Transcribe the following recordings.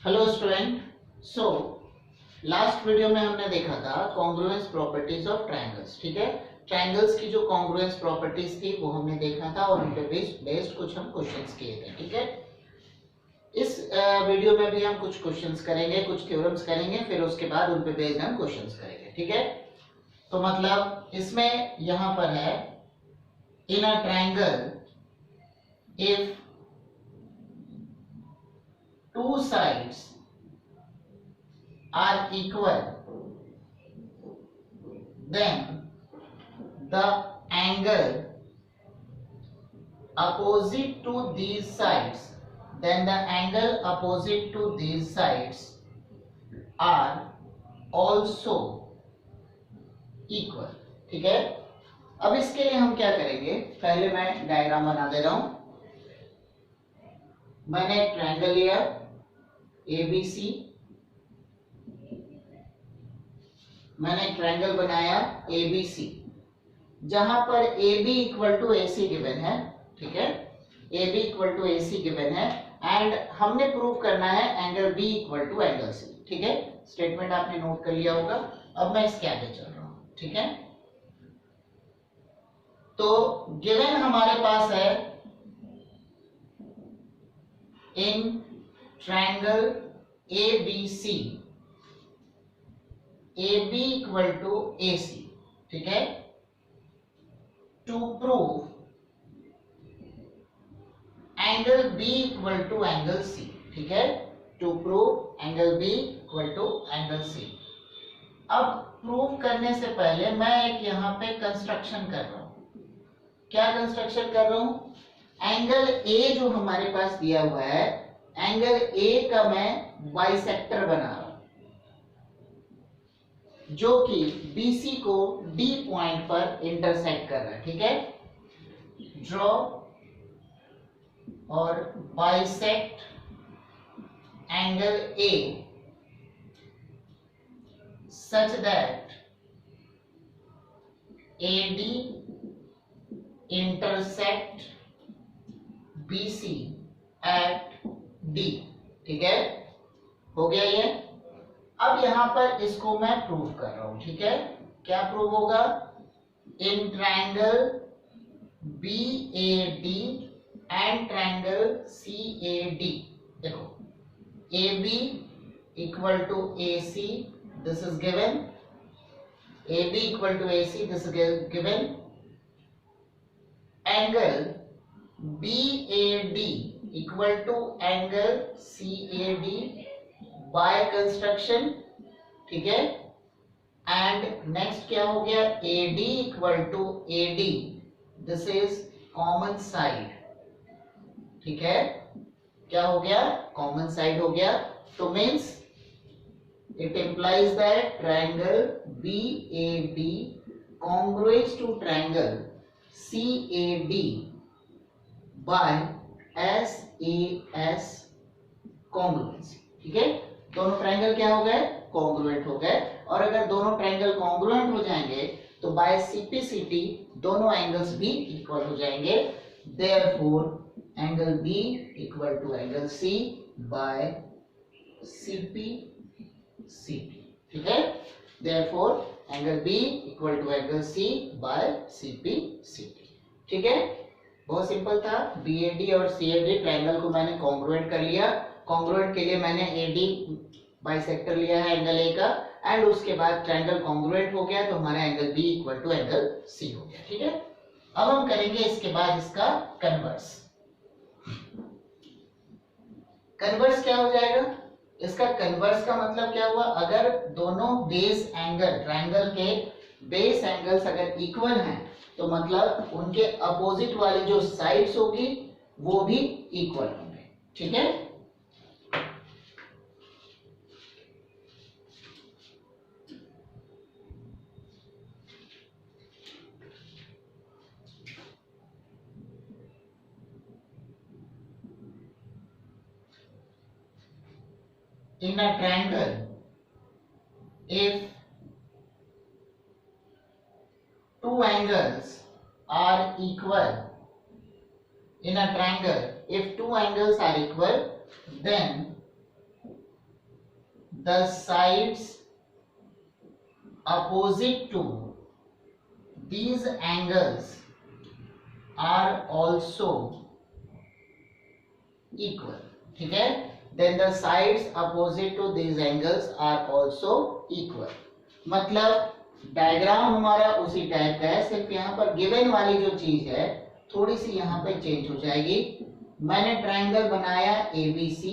Hello student. So last video में हमने देखा था कॉन्ग्रुएंस प्रॉपर्टीज ऑफ ट्रायंगल्स। ठीक है, ट्रायंगल्स की जो कॉन्ग्रुएंस प्रॉपर्टीज थी वो हमने देखा था और उन पे बेस्ड कुछ हम क्वेश्चंस किए थे। ठीक है, इस वीडियो में भी हम कुछ क्वेश्चंस करेंगे, कुछ थ्योरम्स करेंगे, फिर उसके बाद उन पे बेस्ड हम क्वेश्चंस करेंगे। ठीक है, तो मतलब इसमें यहां पर है in a triangle if two sides are equal, then the angle opposite to these sides, are also equal. ठीक है, अब इसके लिए हम क्या करेंगे, पहले मैं डायग्राम बना दे रहा हूं। मैंने एक ट्रायंगल लिया ABC, मैंने एक ट्रायंगल बनाया ABC जहां पर AB equal to AC given है। ठीक है, AB equal to AC given है एंड हमने प्रूव करना है angle B equal to angle C। ठीक है, स्टेटमेंट आपने नोट कर लिया होगा। अब मैं इसके आगे चल रहा हूं। ठीक है, तो गिवन हमारे पास है इन triangle ABC, AB equal to AC। ठीक है, to prove angle B equal to angle C। ठीक है, to prove angle B equal to angle C। अब प्रूव करने से पहले मैं एक यहाँ पे कंस्ट्रक्शन कर रहा हूं। क्या कंस्ट्रक्शन कर रहा हूं, एंगल A जो हमारे पास दिया हुआ है, एंगल A का मैं बाइसेक्टर बना रहा हूं जो कि BC को D पॉइंट पर इंटरसेक्ट कर रहा है। ठीक है, ड्रॉ और bisect angle A such that AD intersect BC at D। ठीक है, हो गया ये। अब यहां पर इसको मैं प्रूव कर रहा हूं। ठीक है, क्या प्रूव होगा, in triangle BAD and triangle CAD। देखो AB equal to AC, this is given. AB equal to AC, this is given. Angle BAD equal to angle CAD by construction. ठीक है, एंड नेक्स्ट क्या हो गया, AD equal to AD, this is common side. ठीक है, क्या हो गया, कॉमन साइड हो गया। तो means it implies that triangle BAD congruous to triangle CAD by SAS congruency। ठीक है, दोनों ट्रायंगल क्या हो गए, कॉन्ग्रुएंट हो गए। और अगर दोनों ट्रायंगल कॉन्ग्रुएंट हो जाएंगे तो बाय CPCT दोनों एंगल्स भी इक्वल हो जाएंगे। Therefore angle B equal to angle C by CPCT। ठीक है, therefore angle B equal to angle C by CPCT। ठीक है, बहुत सिंपल था। BAD और CAD ट्रायंगल को मैंने कॉन्ग्रुएंट कर लिया। कॉन्ग्रुएंट के लिए मैंने AD बाइसेक्टर लिया है एंगल A का, एंड उसके बाद ट्रायंगल कॉन्ग्रुएंट हो गया तो हमारा angle B equal to angle C हो गया। ठीक है, अब हम करेंगे इसके बाद इसका कन्वर्स। कन्वर्स क्या हो जाएगा, इसका कन्वर्स का मतलब क्या हुआ, अगर दोनों बेस एंगल, ट्रायंगल के बेस एंगल्स अगर इक्वल हैं तो मतलब उनके अपोजिट वाली जो साइड्स होगी वो भी इक्वल होंगे। ठीक है, in a triangle if two angles are equal, in a triangle if two angles are equal, then the sides opposite to these angles are also equal, ठीक है। then the sides opposite to these angles are also equal, मतलब diagram हमारा उसी type का है, सिर्फ यहाँ पर गिवन वाली जो चीज है थोड़ी सी यहाँ पे चेंज हो जाएगी। मैंने ट्रायंगल बनाया ABC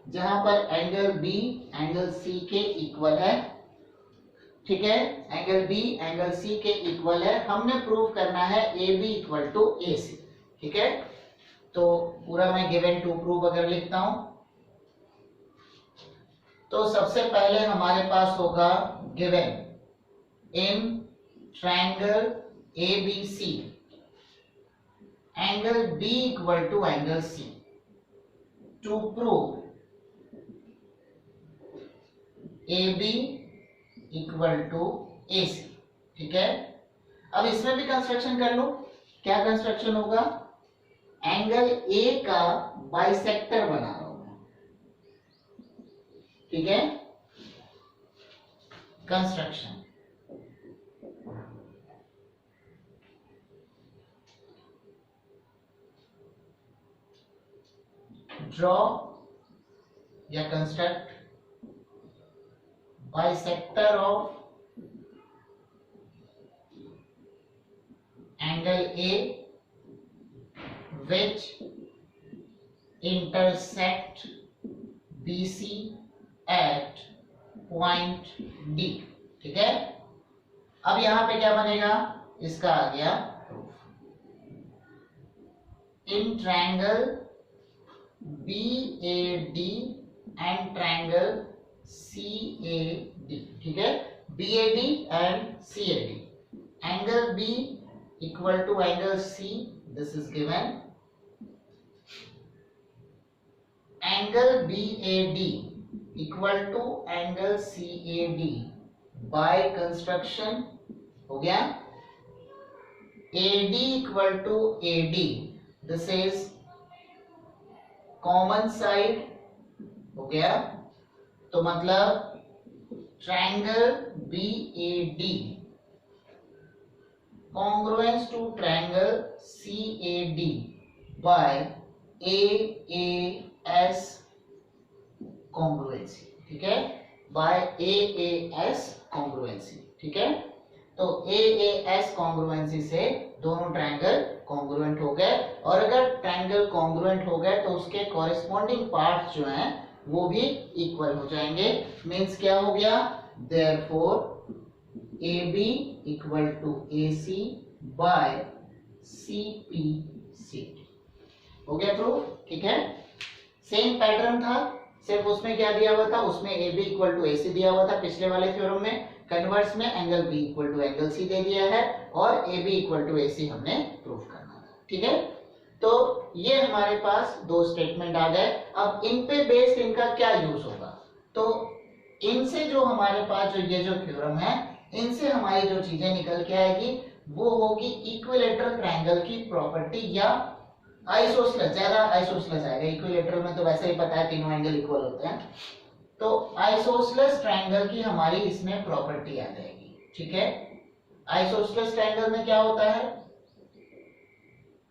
जहां पर एंगल B एंगल C के इक्वल है, ठीक है। एंगल B एंगल C के इक्वल है, हमने प्रूव करना है AB इक्वल टू AC, ठीक है। तो पूरा मैं गिवन टू प्रूव अगर लिखता हूं तो सबसे पहले हमारे पास होगा given in triangle ABC angle B equal to angle C to prove AB equal to AC, ठीक है। अब इसमें भी कंस्ट्रक्शन कर लो, क्या कंस्ट्रक्शन होगा, एंगल A का बाइसेक्टर बना रहा हूं मैं, ठीक है। कंस्ट्रक्शन ड्रॉ या construct bisector of angle A which intersect BC at point D, ठीक है। अब यहां पे क्या बनेगा, इसका आ गया proof. In triangle BAD and triangle CAD, ठीक है। BAD and CAD, angle B equal to angle C, this is given. Angle BAD equal to angle CAD by construction हो गया। AD equal to AD, this is common side हो गया, तो मतलब triangle BAD congruence to triangle CAD by AAS congruency, ठीक है, bye AAS congruency, ठीक है। तो AAS कॉन्ग्रुएंसी से दोनों ट्रायंगल कॉन्ग्रुएंट हो गए, और अगर ट्रायंगल कॉन्ग्रुएंट हो गए तो उसके कॉरेस्पॉन्डिंग पार्ट्स जो हैं वो भी इक्वल हो जाएंगे। मींस क्या हो गया, therefore AB equal to AC by CPC, हो गया प्रूफ, ठीक है। सेम पैटर्न था, सिर्फ उसमें क्या दिया हुआ था, उसमें AB इक्वल टू AC दिया हुआ था पिछले वाले थ्योरम में। कन्वर्स में angle B equal to angle C दे दिया है, और AB इक्वल टू AC हमने प्रूव करना था, ठीक है। तो ये हमारे पास दो स्टेटमेंट आ गए। अब इन पे बेस्ड इनका क्या यूज होगा, तो इनसे जो हमारे पास जो ये जो थ्योरम है, इनसे हमारी जो चीजें निकल के आएगी वो होगी इक्विलैटरल ट्रायंगल की प्रॉपर्टी, या आइसोसेलेस, ज्यादा आइसोसेलेस आएगा। इक्विलैटरल में तो वैसे ही पता है तीनों एंगल इक्वल होते हैं, तो आइसोसेलेस ट्रायंगल की हमारी इसमें प्रॉपर्टी आ जाएगी, ठीक है। आइसोसेलेस ट्रायंगल में क्या होता है,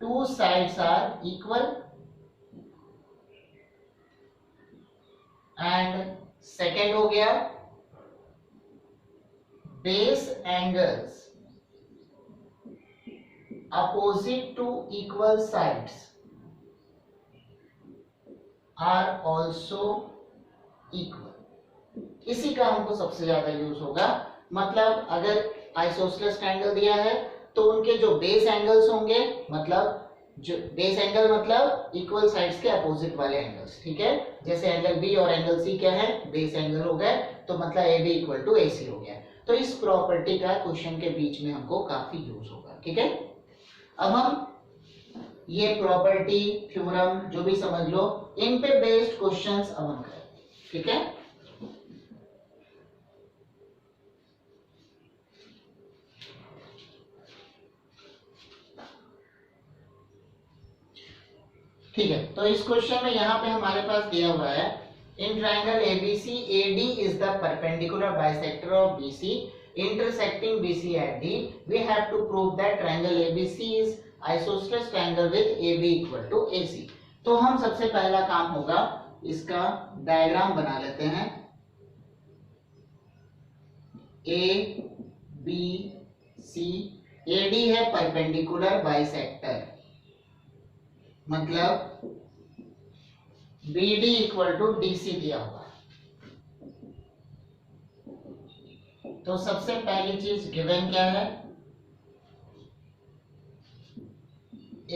two sides are equal and second हो गया base angles opposite to equal sides are also equal. इसी का हमको सबसे ज्यादा यूज होगा। मतलब अगर आइसोसेलेस ट्रायंगल दिया है तो उनके जो बेस एंगल्स होंगे, मतलब जो बेस एंगल मतलब इक्वल साइड्स के अपोजिट वाले एंगल्स, ठीक है। जैसे एंगल B और एंगल C क्या है, बेस एंगल हो गए, तो मतलब AB इक्वल टू AC हो गया। तो इस प्रॉपर्टी का क्वेश्चन के बीच में हमको काफी यूज होगा, ठीक है। अब हम ये प्रॉपर्टी थ्योरम जो भी समझ लो, इन पे बेस्ड क्वेश्चंस अब हम करें, ठीक है। ठीक है, तो इस क्वेश्चन में यहाँ पे हमारे पास दिया हुआ है In triangle ABC, AD is the perpendicular bisector of BC intersecting BC at D. We have to prove that triangle ABC is isosceles triangle with AB equal to AC. तो हम सबसे पहला काम होगा, इसका डायग्राम बना लेते हैं। ABC, AD है परपेंडिकुलर बाइसेक्टर, मतलब BD इक्वल टू DC दिया हुआ। तो सबसे पहली चीज गिवन क्या है,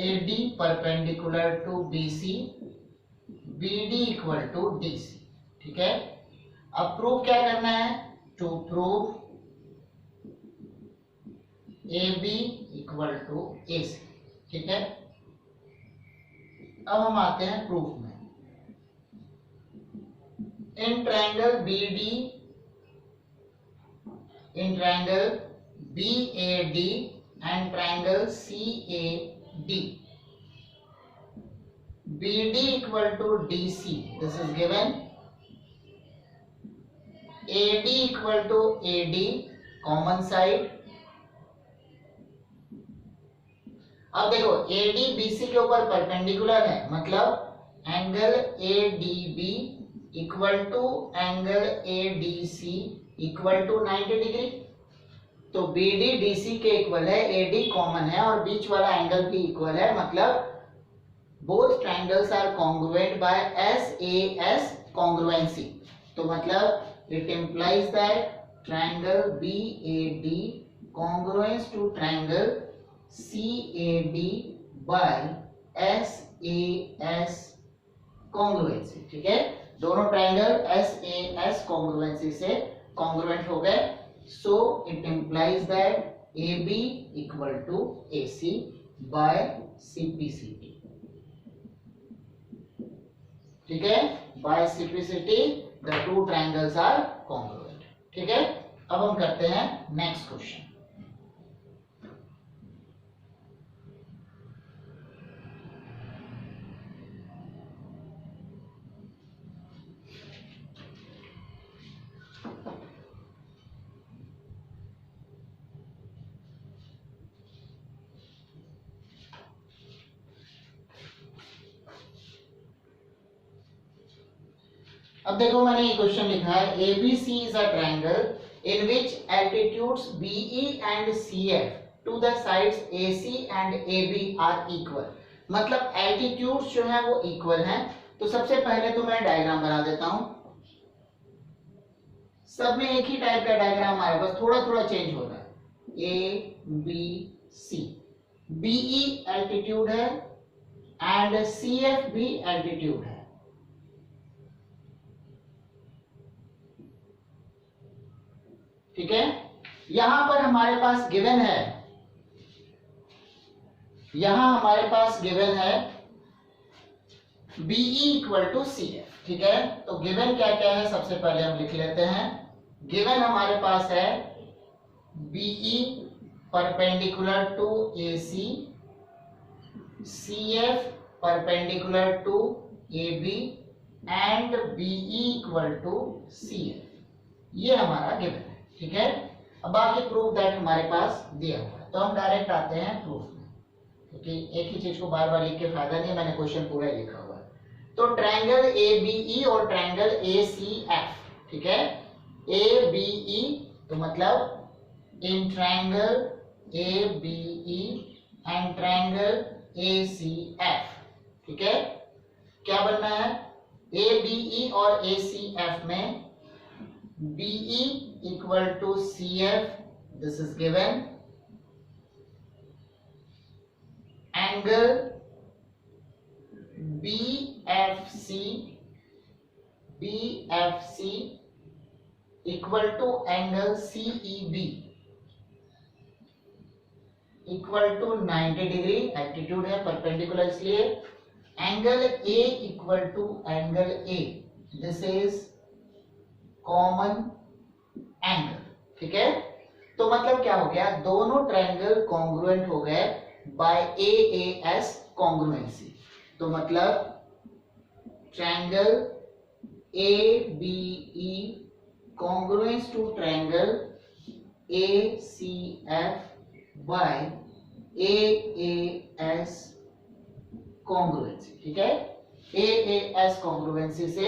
AD perpendicular to BC, BD equal to DC। ठीक है, अब प्रूव क्या करना है, to prove AB equal to AC। ठीक है, अब हम आते हैं प्रूफ में। In triangle BD, in triangle BAD and triangle CAD, BD equal to DC, this is given, AD equal to AD, common side। अब देखो AD BC के ऊपर परपेंडिकुलर है, मतलब angle ADB equal to angle ADC equal to 90 degree. तो BD DC के equal है, AD common है और बीच वाला एंगल भी इक्वल है, मतलब both triangles are congruent by SAS congruency. तो मतलब it implies that triangle BAD congruence to triangle CAD by SAS congruency. ठीक है, दोनों ट्रायंगल SAS कॉन्ग्रुएंसी से कॉन्ग्रुएंट हो गए। So it implies that AB equal to AC bye CPCT। ठीक है, by CPCT the two triangles are congruent. ठीक है, अब हम करते हैं नेक्स्ट क्वेश्चन। अब देखो मैंने ये क्वेश्चन लिखा है, ABC is a triangle in which altitudes BE and CF to the sides AC and AB are equal। मतलब एल्टीट्यूड्स जो है वो इक्वल हैं। तो सबसे पहले तो मैं डायग्राम बना देता हूं, सब में एक ही टाइप का डायग्राम आया, बस थोड़ा थोड़ा चेंज हो रहा है। ABC, BE एल्टीट्यूड है एंड CF भी एल्टीट्यूड है। ठीक है, यहां पर हमारे पास गिवन है, यहां हमारे पास गिवन है BE इक्वल टू CF। ठीक है, तो गिवन क्या क्या है सबसे पहले हम लिख लेते हैं। गिवन हमारे पास है BE perpendicular to AC, CF perpendicular to AB and BE equal to CF। ये हमारा गिवन है। ठीक है, अब बाकी प्रूफ दैट हमारे पास दिया हुआ है। तो हम डायरेक्ट आते हैं प्रूफ में, क्योंकि एक ही चीज को बार बार लिख के फायदा नहीं, मैंने क्वेश्चन पूरा लिखा हुआ है। तो ट्रायंगल ABE और ट्रायंगल ACF, ठीक है, ABE तो मतलब in triangle ABE and triangle ACF। ठीक है, क्या बनना है, ABE और ACF में BE equal to CF, this is given, angle BFC equal to angle CEB equal to 90 degree, altitude है परपेंडिकुलर इसलिए। Angle A equal to angle A, this is common angle. ठीक है, तो मतलब क्या हो गया, दोनों ट्रायंगल कॉन्ग्रुएंट हो गए बाय AAS कॉन्ग्रुएंसी। तो मतलब triangle ABE congruence to triangle ACF by AAS congruency, ठीक है। AAS congruency से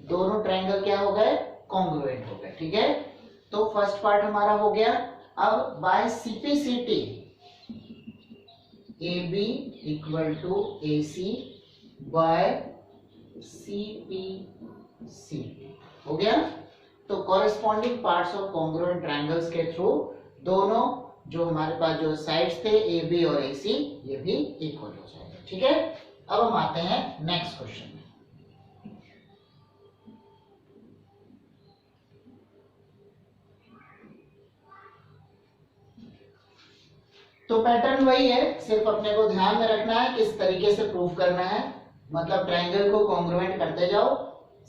दोनों ट्रायंगल क्या हो गए, कॉन्ग्रुएंट हो गए, ठीक है। तो फर्स्ट पार्ट हमारा हो गया। अब by CPCT AB equal to AC by CPC हो गया। तो corresponding parts of congruent triangles के थ्रू दोनों जो हमारे पास जो साइड्स थे AB और AC ये भी इक्वल हो जाएगा, ठीक है। अब हम आते हैं नेक्स्ट क्वेश्चन में। तो पैटर्न वही है, सिर्फ अपने को ध्यान में रखना है किस तरीके से प्रूफ करना है। मतलब ट्रायंगल को कॉन्ग्रुएंट करते जाओ,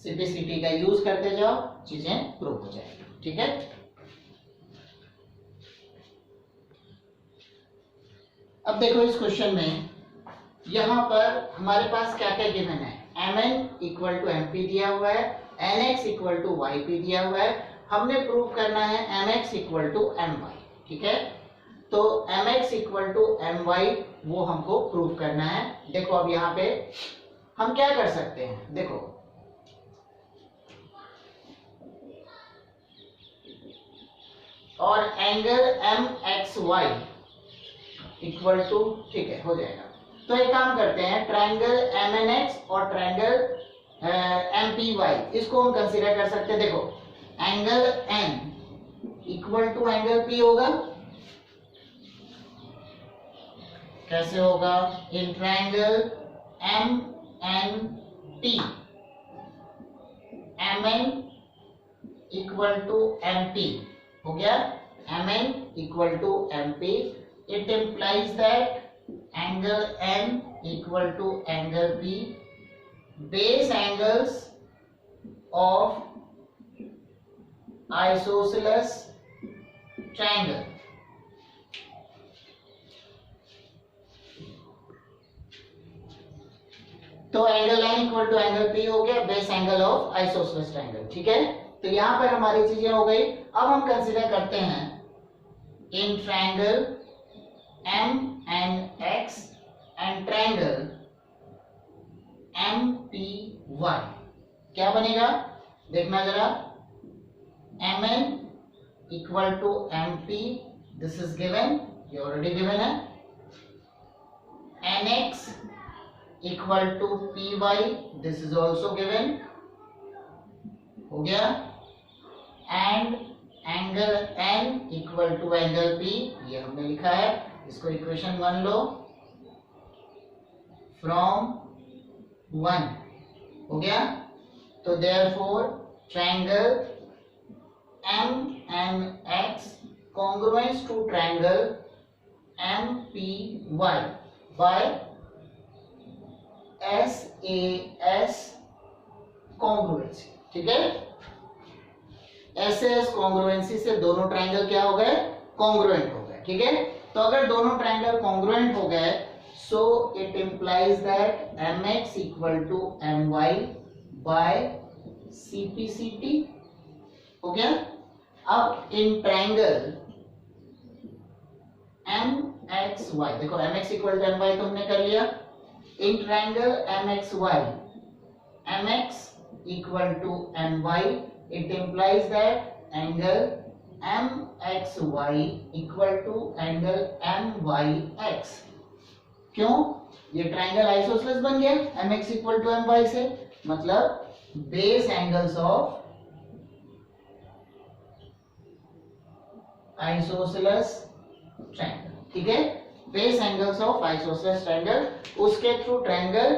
CPCT का यूज करते जाओ, चीजें प्रूव हो जाएगी, ठीक है। अब देखो इस क्वेश्चन में यहां पर हमारे पास क्या क्या गिवन है। mn इक्वल टू mp दिया हुआ है, nx इक्वल टू yp दिया हुआ है। हमने प्रूव करना है mx इक्वल टू my, ठीक है। तो mx इक्वल टू my वो हमको प्रूव करना है। देखो अब यहाँ पे हम क्या कर सकते हैं, देखो और एंगल mxy इक्वल टू, ठीक है, हो जाएगा। तो एक काम करते हैं, ट्रायंगल mnx और ट्रायंगल mpy इसको हम कंसीडर कर सकते हैं। देखो angle n equal to angle p होगा, कैसे होगा, in triangle MNP mn equal to mp हो गया। mn equal to mp, it implies that angle n equal to angle p, base angles of isosceles triangle तो angle n equal to angle p हो गया, base angle of isosceles triangle, ठीक है। तो यहां पर हमारी चीजें हो गई। अब हम कंसीडर करते हैं in triangle MNX and triangle MPY क्या बनेगा, देखना जरा। MN equal to MP, this is given, ये ऑलरेडी गिवन है। NX equal to PY, this is also given, हो गया। And angle N equal to angle P, ये हमने लिखा है, इसको इक्वेशन 1 लो, फ्रॉम 1 हो गया। तो therefore triangle MNX congruence to triangle MPY by SAS congruency, ठीक है। SAS congruency से दोनों ट्रायंगल क्या हो गए, कॉन्ग्रुएंट हो गए, ठीक है। तो अगर दोनों ट्रायंगल कॉन्ग्रुएंट हो गए, so it implies that mx equal to my by CPCT हो गया। अब इन ट्रायंगल MXY, देखो mx इक्वल टू my तो हमने कर लिया। In triangle MXY, mx equal to my, it implies that angle MXY equal to angle MYX। क्यों, ये ट्रायंगल आइसोसेलेस बन गया mx equal to my से, मतलब base angles of isosceles triangle, ठीक है। Base angles of isosceles triangle, उसके through triangle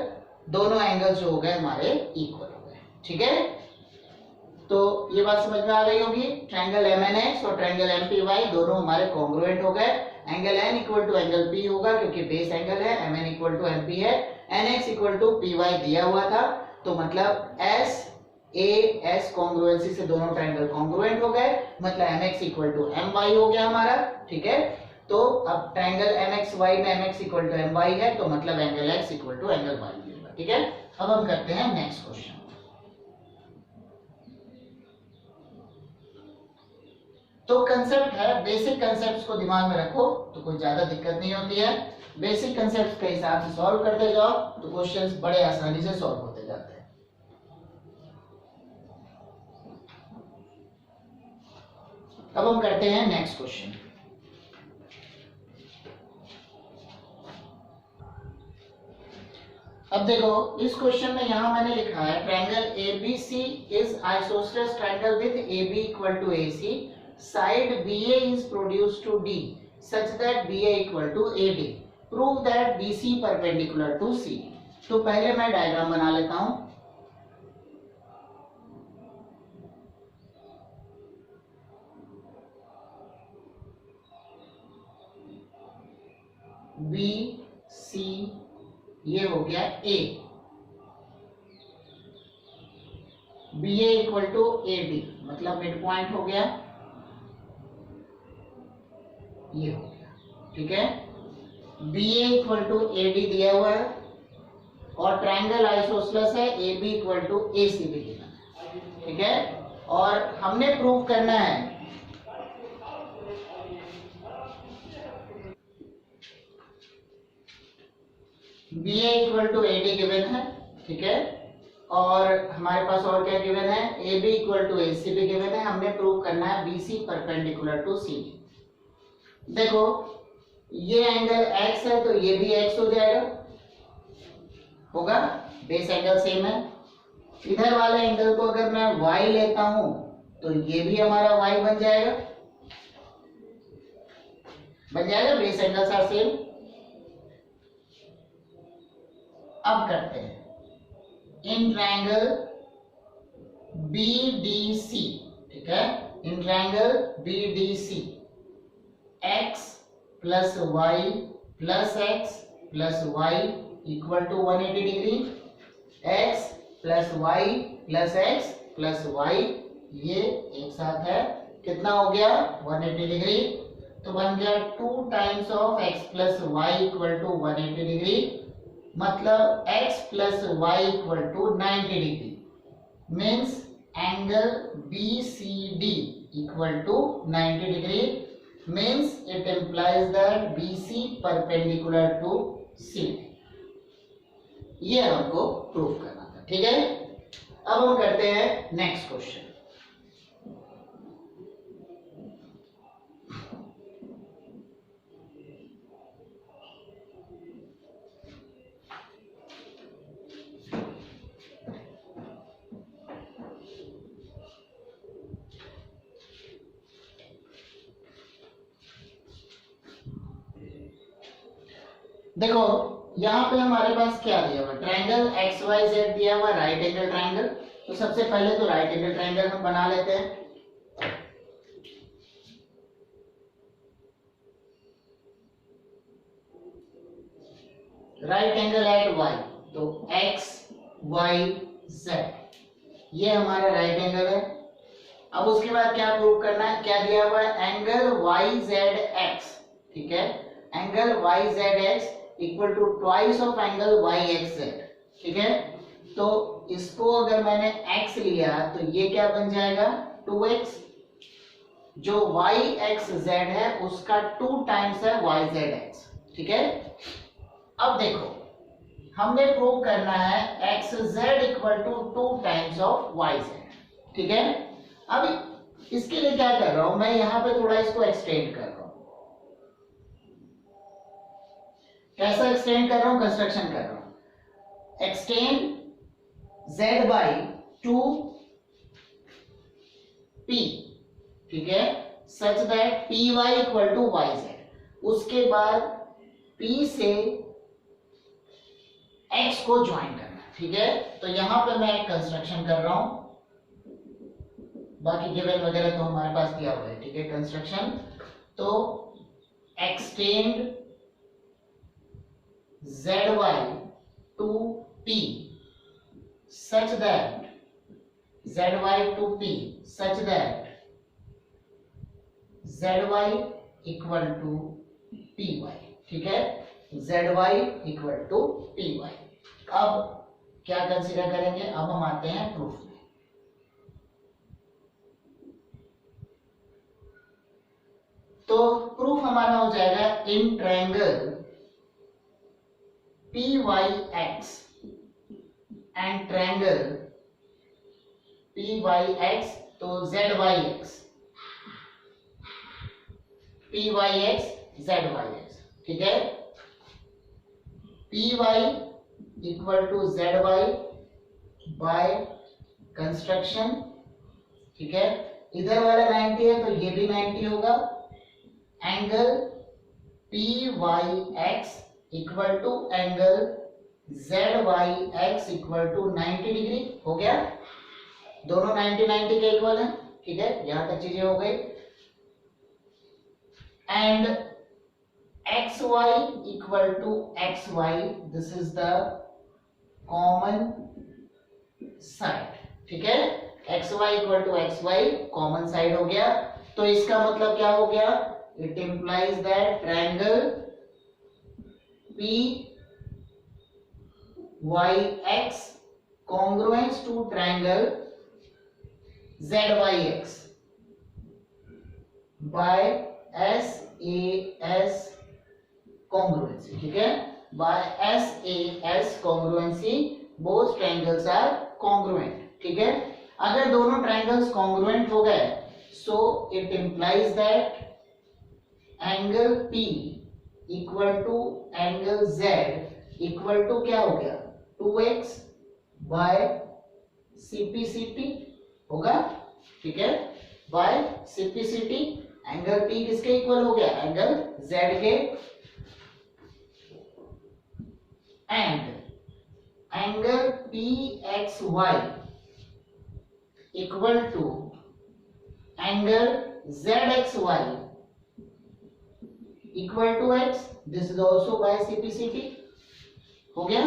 दोनों एंगल्स जो हो गए हमारे इक्वल हो गए, ठीक है। तो ये बात समझ में आ रही होगी। ट्रायंगल MNX और ट्रायंगल MPY दोनों हमारे कॉन्ग्रुएंट हो गए। Angle N equal to angle P होगा क्योंकि बेस एंगल है, MN इक्वल टू MP है, NX इक्वल टू PY दिया हुआ था, तो मतलब SAS कॉन्ग्रुएंसी से दोनों ट्रायंगल कॉन्ग्रुएंट हो गए, मतलब MX इक्वल टू MY हो गया हमारा, ठीक है। तो अब ट्रायंगल MXY में MX इक्वल टू MY है, तो मतलब angle X equal to angle Y होगा, ठीक है। अब हम करते हैं नेक्स्ट क्वेश्चन। तो कंसेप्ट है, बेसिक कंसेप्ट्स को दिमाग में रखो तो कोई ज्यादा दिक्कत नहीं होती है। बेसिक कंसेप्ट्स के हिसाब से सॉल्व करते जाओ तो क्वेश्चंस बड़े आसानी से सॉल्व होते जाते हैं। अब हम करते हैं नेक्स्ट क्वेश्चन। अब देखो इस क्वेश्चन में यहां मैंने लिखा है triangle ABC is isosceles triangle with AB equal to AC, side BA is produced to D such that BA equal to AD, prove that BC perpendicular to C। तो पहले मैं डायग्राम बना लेता हूं। BC ये हो गया A, BA equal to AD मतलब मिड पॉइंट हो गया, ये हो गया, ठीक है। BA इक्वल टू AD दिया हुआ है और ट्रायंगल आइसोसेलेस है, AB इक्वल टू AC भी गिवन है, ठीक है। और हमने प्रूव करना है BA equal to AD given है, ठीक है। और हमारे पास और क्या गिवन है, AB इक्वल टू AC भी गिवन है। हमने प्रूव करना है BC परपेंडिकुलर टू C। देखो ये एंगल x है तो ये भी x हो जाएगा, होगा, बेस एंगल सेम है। इधर वाले एंगल को अगर मैं y लेता हूं तो ये भी हमारा y बन जाएगा, बेस एंगल्स आर सेम। अब करते हैं इन ट्रायंगल BDC, ठीक है, in triangle BDC x plus y plus x plus y equal to 180 degree, x plus y plus x plus y ये एक साथ है, कितना हो गया 180 डिग्री। तो बन गया 2 times of x plus y equal to 180 degree, मतलब x plus y equal to 90 degree, means angle BCD equal to 90 degree, means it implies that BC perpendicular to C। ये हमको प्रूव करना था, ठीक है। अब हम करते हैं नेक्स्ट क्वेश्चन। देखो यहाँ पे हमारे पास क्या दिया हुआ, ट्रायंगल XYZ दिया हुआ, राइट एंगल ट्रायंगल। तो सबसे पहले तो राइट एंगल ट्रायंगल हम बना लेते हैं। राइट एंगल एट Y, तो XYZ ये हमारा राइट एंगल है। अब उसके बाद क्या प्रूव करना है, क्या दिया हुआ है, एंगल YZX, ठीक है, angle YZX equal to twice of angle YXZ, ठीक है। तो इसको अगर मैंने x लिया तो ये क्या बन जाएगा 2x, जो YXZ है उसका 2 टाइम्स है YZX, ठीक है। अब देखो हमने प्रूव करना है XZ equal to 2 times of YZ, ठीक है। अब इसके लिए क्या कर रहा हूं मैं, यहां पे थोड़ा इसको एक्सटेंड कर रहा हूं। कैसा एक्सटेंड कर रहा हूं, कंस्ट्रक्शन कर रहा हूं। एक्सटेंड Z बाई 2P, ठीक है, such that PY equal to YZ। उसके बाद P से X को ज्वाइन करना, ठीक है। तो यहां पे मैं एक कंस्ट्रक्शन कर रहा हूं, बाकी गिवन वगैरह तो हमारे पास दिया हुआ है, ठीक है, कंस्ट्रक्शन। तो extend ZY to P such that ZY to P such that ZY equal to PY, ठीक है, ZY equal to PY। अब क्या कंसीडर करेंगे, अब हम आते हैं प्रूफ में। जाएगा in triangle PYX and triangle PYX तो ZYX, PYX ZYX, ठीक है। PY equal to ZY by construction, ठीक है। इधर वाला 90 है तो ये भी 90 होगा। Angle PYX equal to angle ZYX equal to 90 degree हो गया। दोनों 90 90 के इक्वल हैं, ठीक है। यहां तक चीजें हो गई। And XY equal to XY, this is the common side, ठीक है। XY equal to XY common side हो गया। तो इसका मतलब क्या हो गया? It implies that triangle PYX congruent to triangle ZYX by SAS congruency, ठीक है। by SAS congruency both triangles are congruent, ठीक है। अगर दोनों ट्रायंगल्स कॉन्ग्रुएंट हो गए so it implies that angle P equal to angle Z equal to क्या हो गया? 2x बाय CPCT होगा, ठीक है। बाय CPCT एंगल P किसके इक्वल हो गया? एंगल Z के। And angle PXY equal to angle ZXY equal to x, this is also by CPCT हो गया।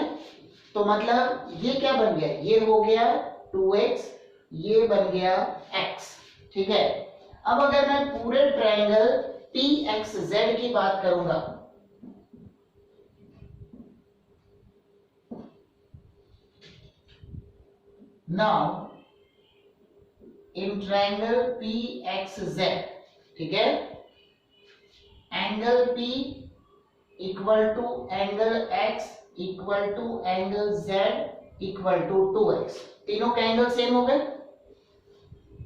तो मतलब ये क्या बन गया? ये हो गया 2x, ये बन गया x, ठीक है। अब अगर मैं पूरे ट्रायंगल PXZ की बात करूंगा, नाउ इन ट्रायंगल PXZ, ठीक है, angle P equal to angle X equal to angle Z equal to 2x, तीनों के एंगल सेम हो गए।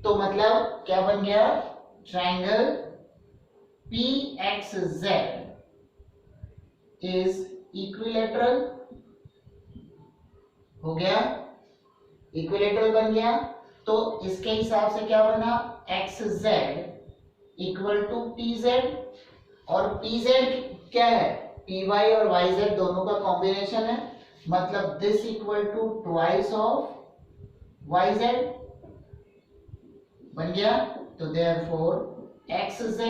तो मतलब क्या बन गया? ट्रायंगल PXZ इज इक्विलैटरल हो गया, इक्विलैटरल बन गया। तो इसके हिसाब से क्या बना? XZ इक्वल टू PZ, और PZ क्या है? PY और YZ दोनों का कॉम्बिनेशन है, मतलब this equal to twice of YZ बन गया। तो therefore XZ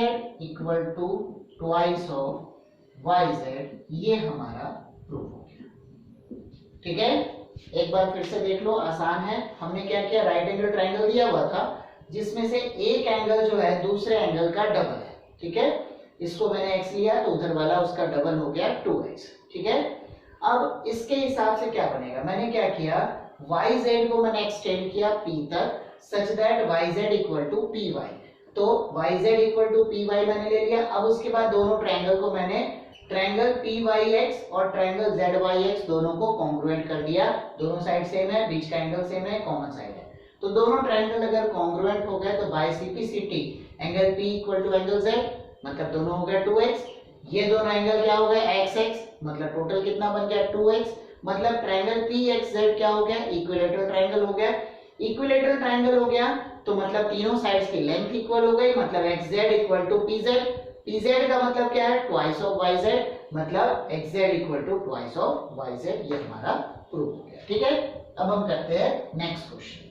equal to twice of YZ, ये हमारा प्रूफ हो गया, ठीक है। एक बार फिर से देख लो, आसान है। हमने क्या किया? राइट एंगल ट्रायंगल दिया हुआ था जिसमें से एक एंगल जो है दूसरे एंगल का डबल है, ठीक है। इसको मैंने x लिया तो उधर वाला उसका डबल हो गया 2x, ठीक है। अब इसके हिसाब से क्या बनेगा? मैंने क्या किया? YZ को मैंने एक्सटेंड किया P तक such that YZ equal to PY, तो YZ इक्वल टू PY मैंने ले लिया। अब उसके बाद दोनों ट्रायंगल को मैंने ट्रायंगल PYX और ट्रायंगल ZYX दोनों को कॉन्ग्रुएंट कर दिया। दोनों साइड सेम है, बीच का एंगल सेम है, कॉमन साइड है। तो दोनों ट्रायंगल अगर कॉन्ग्रुएंट हो गए तो by CPCT angle P equal to angle Z, मतलब दोनों हो गया 2x। ये दोनों एंगल क्या हो गए? XX, मतलब टोटल कितना बन गया? 2x। मतलब ट्रायंगल PXZ क्या हो गया? इक्विलैटरल ट्रायंगल हो गया। इक्विलैटरल ट्रायंगल हो गया तो मतलब तीनों साइड्स की लेंथ इक्वल हो गई, मतलब XZ equal to PZ। PZ का मतलब क्या है? ट्वाइस ऑफ YZ, मतलब XZ equal to twice of YZ। ये हमारा प्रूफ हो गया, ठीक है। अब हम करते हैं नेक्स्ट क्वेश्चन।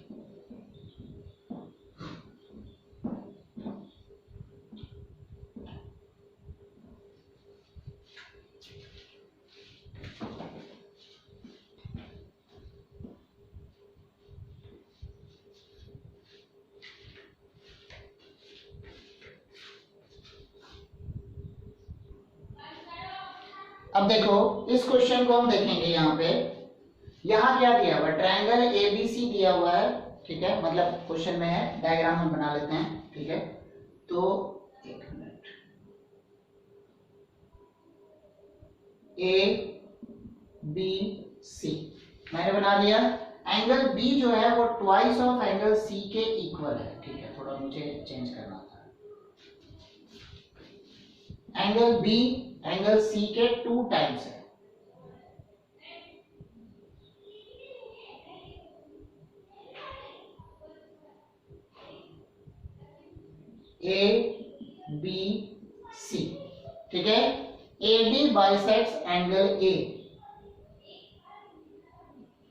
अब देखो इस क्वेश्चन को हम देखेंगे। यहाँ पे यहाँ क्या दिया हुआ है? ट्रायंगल ABC दिया हुआ है, ठीक है। मतलब क्वेश्चन में है, डायग्राम हम बना लेते हैं, ठीक है। तो एक मिनट, ए बी सी मैंने बना लिया। एंगल बी जो है वो ट्वाइस ऑफ एंगल सी के इक्वल है। ठीक है, थोड़ा मुझे चेंज करना था। एंगल बी एंगल सी के 2 टाइम्स है। ए बी सी, ठीक है। A D bisects angle A,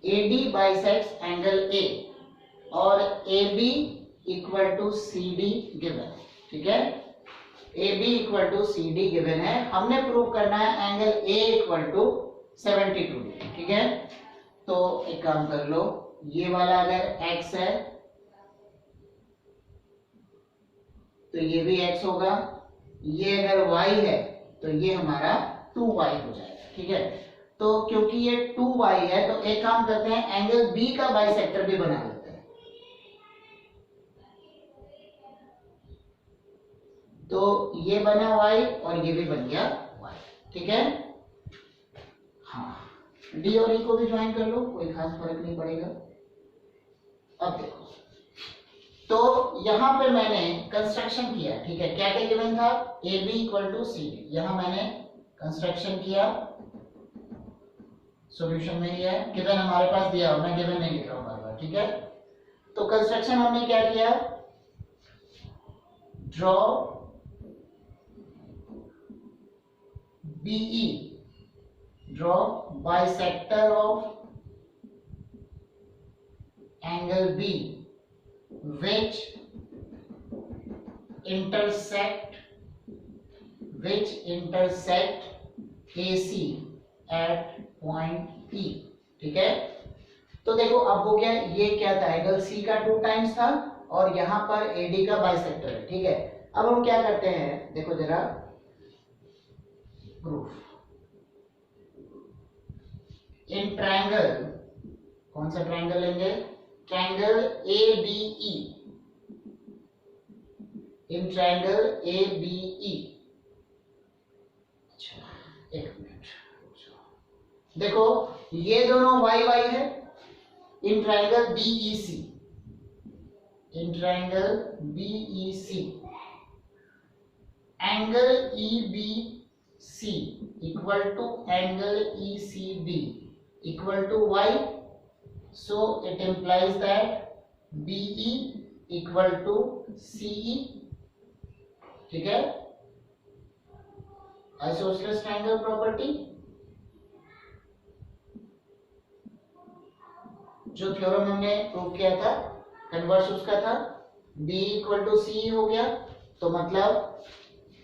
A D bisects angle A और A B equal to C D given. ठीक है, A B equal to C D given है। हमने prove करना है angle A equal to 72 degree. ठीक है, तो एक काम कर लो, ये वाला अगर x है तो ये भी x होगा, ये अगर y है तो ये हमारा 2y हो जाएगा। ठीक है, तो क्योंकि ये 2y है तो एक काम करते हैं, एंगल B का बाइसेक्टर भी बना लेते हैं। तो ये बना y और ये भी बन गया y। ठीक है, हाँ, D और E को भी ज्वाइन कर लो, कोई खास फर्क नहीं पड़ेगा। अब देखो, तो यहां पे मैंने कंस्ट्रक्शन किया। ठीक है, क्या क्या गिवन था, A B equal to C D. यहां मैंने कंस्ट्रक्शन किया, सॉल्यूशन में ही है, गिवन हमारे पास दिया हो, मैं गिवन नहीं लिख रहा हूं बार बार। ठीक है, तो कंस्ट्रक्शन हमने क्या किया, draw BE, draw bisector of angle B which intersect AC at point E। ठीक है, तो देखो अब हो गया, ये क्या था, एंगल C का 2 टाइम्स था और यहां पर AD का बाइसेक्टर है। ठीक है, अब हम क्या करते हैं, देखो जरा प्रूफ। इन ट्रायंगल, कौन सा ट्रायंगल लेंगे, triangle ABE, in triangle ABE। अच्छा एक मिनट, देखो ये दोनों y y है, in triangle BEC, in triangle BEC angle EBC equal to angle ECB equal to y, so it implies that BE equal to CE। ठीक है, isosceles triangle property जो theorem हमने प्रूव किया था, कन्वर्स उसका था, BE equal to CE हो गया, तो मतलब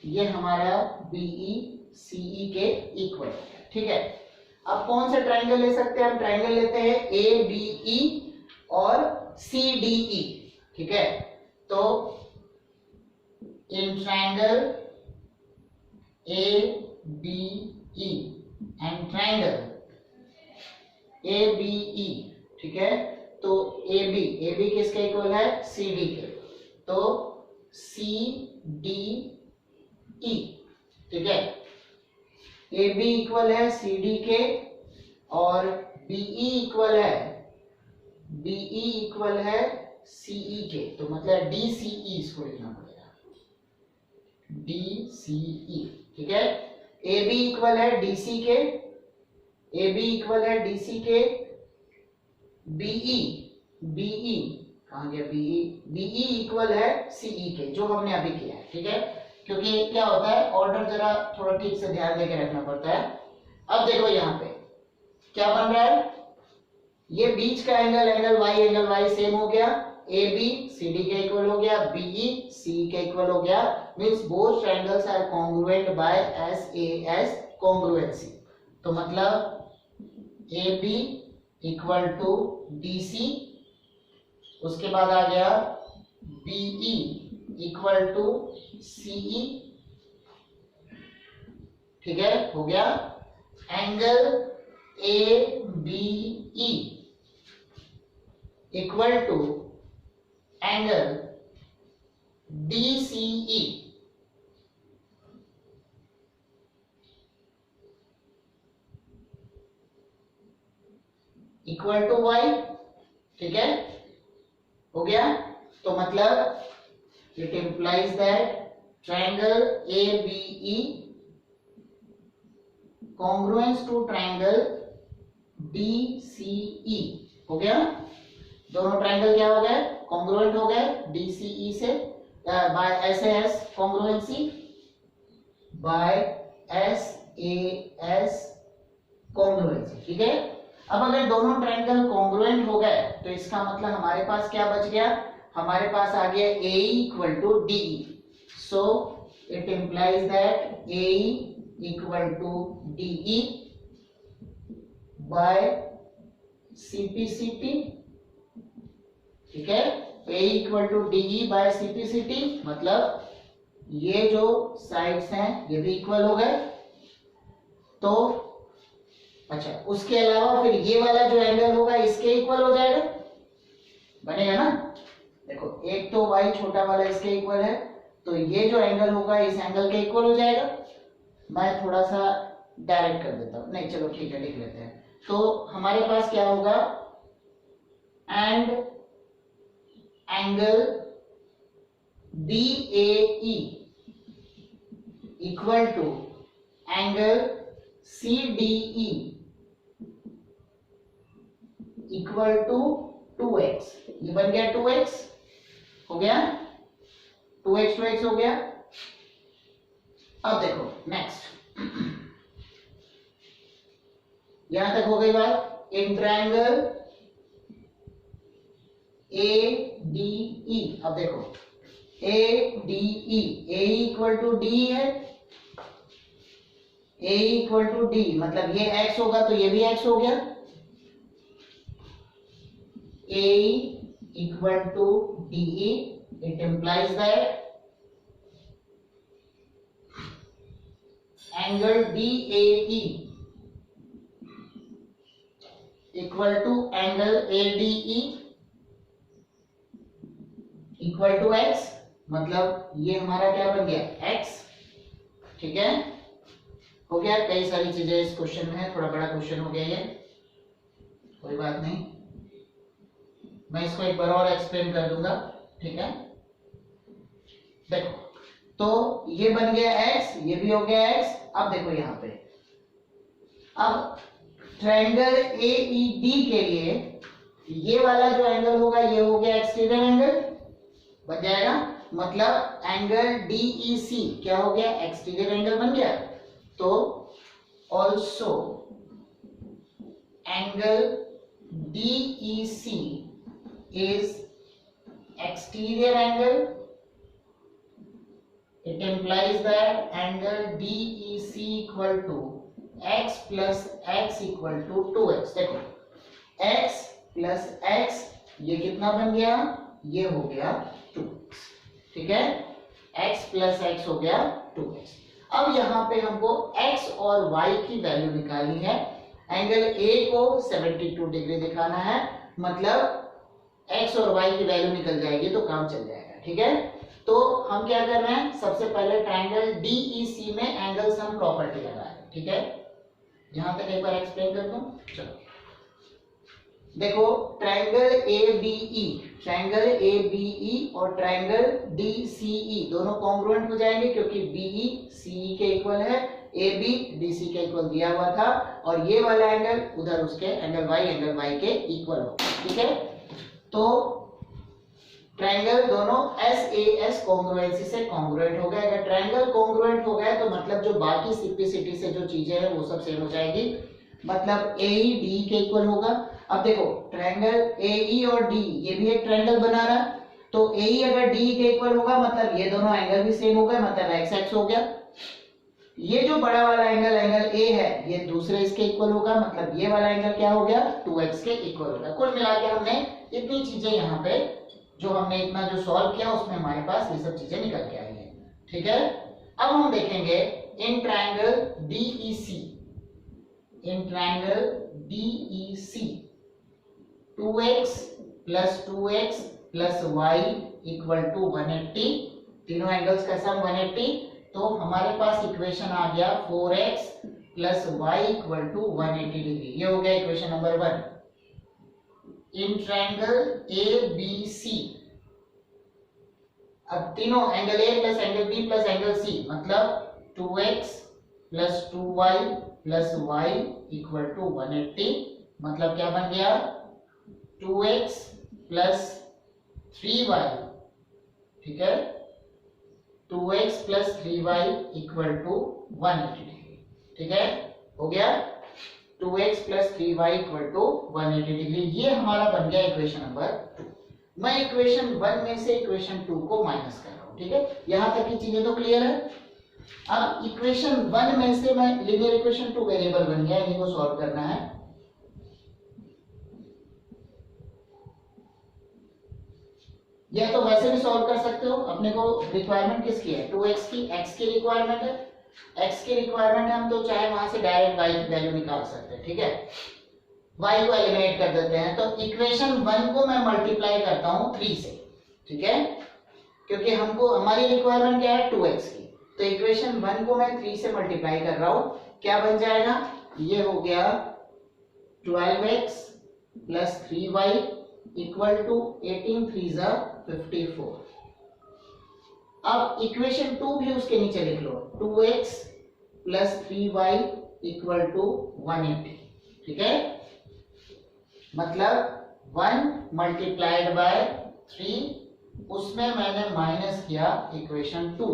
ये हमारा BE CE के इक्वल है। ठीक है, अब कौन से ट्रायंगल ले सकते हैं, हम ट्रायंगल लेते हैं ABE और CDE। ठीक है, तो in triangle ABE and triangle ABE, ठीक है, तो AB किसके इक्वल है, CD के, तो CDE। ठीक है, AB इक्वल है CD के और BE इक्वल है CE के, तो मतलब DCE इसको लिखना पड़ेगा, DCE। ठीक है, AB इक्वल है DC के, AB इक्वल है DC के, BE कहाँ गया, BE इक्वल है CE के, जो हमने अभी किया है। ठीक है, क्योंकि क्या होता है, ऑर्डर जरा थोड़ा ठीक से ध्यान देके रखना पड़ता है। अब देखो यहाँ पे क्या बन रहा है, ये बीच का एंगल y सेम हो गया, AB CD के इक्वल हो गया, BE CE के इक्वल हो गया, means both triangles are congruent by SAS congruency. तो मतलब AB इक्वल टू DC, उसके बाद आ गया BE इक्वल टू CE। ठीक है, हो गया, angle ABE equal to angle DCE। Equal to y, ठीक है, हो गया। तो मतलब it implies that triangle ABE congruence to triangle DCE, हो गया। दोनों ट्रायंगल क्या हो गए, कॉन्ग्रुएंट हो गए DCE से by SAS congruency, by SAS congruency, ठीक है। अब अगर दोनों ट्रायंगल कॉन्ग्रुएंट हो गए तो इसका मतलब हमारे पास क्या बच गया, हमारे पास आ गया AE equal to DE, so it implies that AE equal to DE by CPCT, ठीक है। AE equal to DE by CPCT मतलब ये जो साइड्स हैं ये भी इक्वल हो गए। तो अच्छा, उसके अलावा फिर ये वाला जो एंगल होगा इसके इक्वल हो जाएगा, बनेगा ना। देखो एक तो y छोटा वाला इसके इक्वल है, तो ये जो एंगल होगा इस एंगल के इक्वल हो जाएगा। मैं थोड़ा सा डायरेक्ट कर देता हूं, नहीं चलो ठीक है लिख लेते हैं। तो हमारे पास क्या होगा, and angle BAE equal to angle CDE equal to 2x, ये बन गया 2x, हो गया 2x हो गया। अब देखो नेक्स्ट, यहां तक हो गई बात। इन ट्रायंगल ADE, अब देखो ADE, AE equal to D है, AE इक्वल टू D मतलब ये x होगा तो ये भी x हो गया। AE equal to DE, it implies that angle DAE equal to angle ADE equal to x, मतलब ये हमारा क्या बन गया x, ठीक है, हो गया। कई सारी चीजें इस क्वेश्चन में है, थोड़ा बड़ा क्वेश्चन हो गया ये, कोई बात नहीं, मैं इसको एक बार और एक्सप्लेन कर दूंगा, ठीक है। देखो तो ये बन गया x, ये भी हो गया x। अब देखो यहाँ पे, अब ट्रायंगल AED के लिए ये वाला जो एंगल होगा ये हो गया एक्सटीरियर एंगल, बन जाएगा। मतलब एंगल DEC क्या हो गया, एक्सटीरियर एंगल बन गया। तो also angle DEC is exterior angle, it implies that angle DEC equal to x plus x equal to 2x। देखो x plus x ये कितना बन गया, ये हो गया 2x, ठीक है, x plus x हो गया 2x। अब यहाँ पे हमको x और y की वैल्यू निकालनी है। एंगल A को 72 डिग्री दिखाना है, मतलब x और y की वैल्यू निकल जाएगी तो काम चल जाएगा, ठीक है। तो हम क्या कर रहे हैं, सबसे पहले ट्रायंगल DEC में एंगल सम प्रॉपर्टी लगा रहे हैं, ठीक है। यहां तक एक बार एक्सप्लेन कर दूं, चलो देखो ट्रायंगल ABE और ट्रायंगल DCE दोनों कॉन्ग्रुएंट हो जाएंगे, क्योंकि BE CE के इक्वल है, AB DC के इक्वल दिया हुआ था, और ये वाला एंगल उधर उसके एंगल Y के इक्वल हो, ठीक है। तो ट्रायंगल दोनों SAS कॉन्ग्रुएंसी से कॉन्ग्रुएंट हो गए। अगर ट्रायंगल कॉन्ग्रुएंट हो गए तो मतलब जो बाकी सिंप्लिसिटी से जो चीजें हैं वो सब सेम हो जाएगी, मतलब AE DE के इक्वल होगा। अब देखो ट्रायंगल AE और DE ये भी एक ट्रायंगल बना रहा है, तो AE अगर DE के इक्वल होगा मतलब ये दोनों एंगल भी सेम हो गए, मतलब x x हो गया। ये जो बड़ा वाला एंगल A है, ये दूसरे इसके इक्वल होगा, मतलब ये वाला एंगल क्या हो गया, 2x के इक्वल होगा। कुल मिला के हमने इतनी चीजें यहाँ पे जो हमने इतना जो सॉल्व किया उसमें हमारे पास ये सब चीजें निकल के आई है, ठीक है। अब हम देखेंगे in triangle DEC, in triangle DEC 2x plus y equal to 180, तीनों एंगल्स का सम 180, तो हमारे पास इक्वेशन आ गया 4x plus y equal to 180 degree. ये हो गया equation number 1, in triangle ABC, अब तीनों angle A plus angle B plus angle C मतलब 2x plus 2y plus y equal to 180, मतलब क्या बन गया 2x प्लस 3y, ठीक है, 2x plus 3y equal to 180 degree, ठीक है, हो गया 2x plus 3y equal to 180 degree. ये हमारा बन गया इक्वेशन नंबर 2। मैं इक्वेशन 1 में से इक्वेशन 2 को माइनस कर रहा हूं, ठीक है, यहां तक की चीजें तो क्लियर है। अब इक्वेशन 1 में से मैं लीनियर इक्वेशन 2 वेरिएबल बन गया, इन्हीं को सॉल्व करना है। या तो वैसे भी सॉल्व कर सकते हो, अपने को रिक्वायरमेंट किसकी है 2x की, x की रिक्वायरमेंट है, x की रिक्वायरमेंट है, हम तो चाहे वहां से डायरेक्ट y की वैल्यू निकाल सकते हैं, ठीक है, y को एलिमिनेट कर देते हैं। तो इक्वेशन 1 को मैं मल्टीप्लाई करता हूं 3 से, ठीक है, क्योंकि हमको हमारी रिक्वायरमेंट क्या है 2x की, तो इक्वेशन 1 को मैं 3 से मल्टीप्लाई कर रहा हूं, क्या बन जाएगा, ये हो गया 12x plus 3y equal to 18 3 जा 54। अब इक्वेशन 2 भी उसके नीचे लिख लो, 2x plus 3y equal to 180, ठीक है, मतलब 1 मल्टीप्लाइड बाय 3, उसमें मैंने माइनस किया इक्वेशन 2,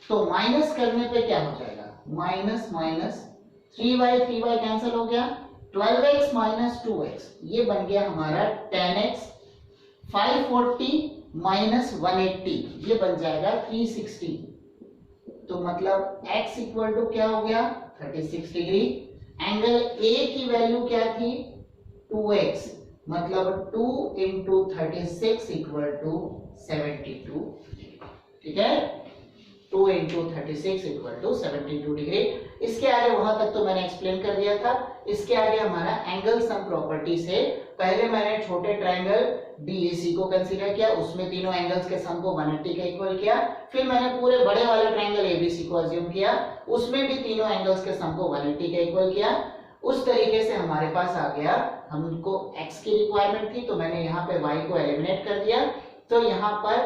तो माइनस करने पे क्या हो जाएगा, माइनस माइनस 3y कैंसिल हो गया, 12x माइनस 2x ये बन गया हमारा 10x, 540 माइनस 180 ये बन जाएगा 360, तो मतलब x इक्वल टू क्या हो गया 36 डिग्री। एंगल A की वैल्यू क्या थी 2x, मतलब 2 इंटू 36 इक्वल टू 72, ठीक है, 2 इंटू 36 इक्वल टू 72 डिग्री। इसके आगे वहां तक तो मैंने एक्सप्लेन कर दिया था। इसके आगे हमारा एंगल सम प्रॉपर्टी से पहले मैंने छोटे ट्रायंगल DAC को कंसीडर किया, उसमें तीनों एंगल्स के सम को 180 का इक्वल किया, फिर मैंने पूरे बड़े वाले ट्रायंगल ABC को अज्यूम किया, उसमें भी तीनों एंगल्स के सम को 180 का इक्वल किया। उस तरीके से हमारे पास आ गया, हमको x की रिक्वायरमेंट थी तो मैंने यहाँ पे y को एलिमिनेट कर दिया, तो यहाँ पर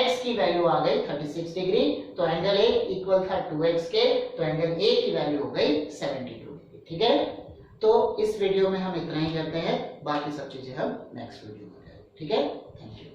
x की वैल्यू आ गई 36 डिग्री, तो एंगल A इक्वल था 2x के, तो एंगल A की वैल्यू हो गई 72 डिग्री, ठीक है। तो इस वीडियो में हम इतना ही करते हैं, बाकी सब चीजें हम नेक्स्ट वीडियो में करेंगे, ठीक है, थैंक यू।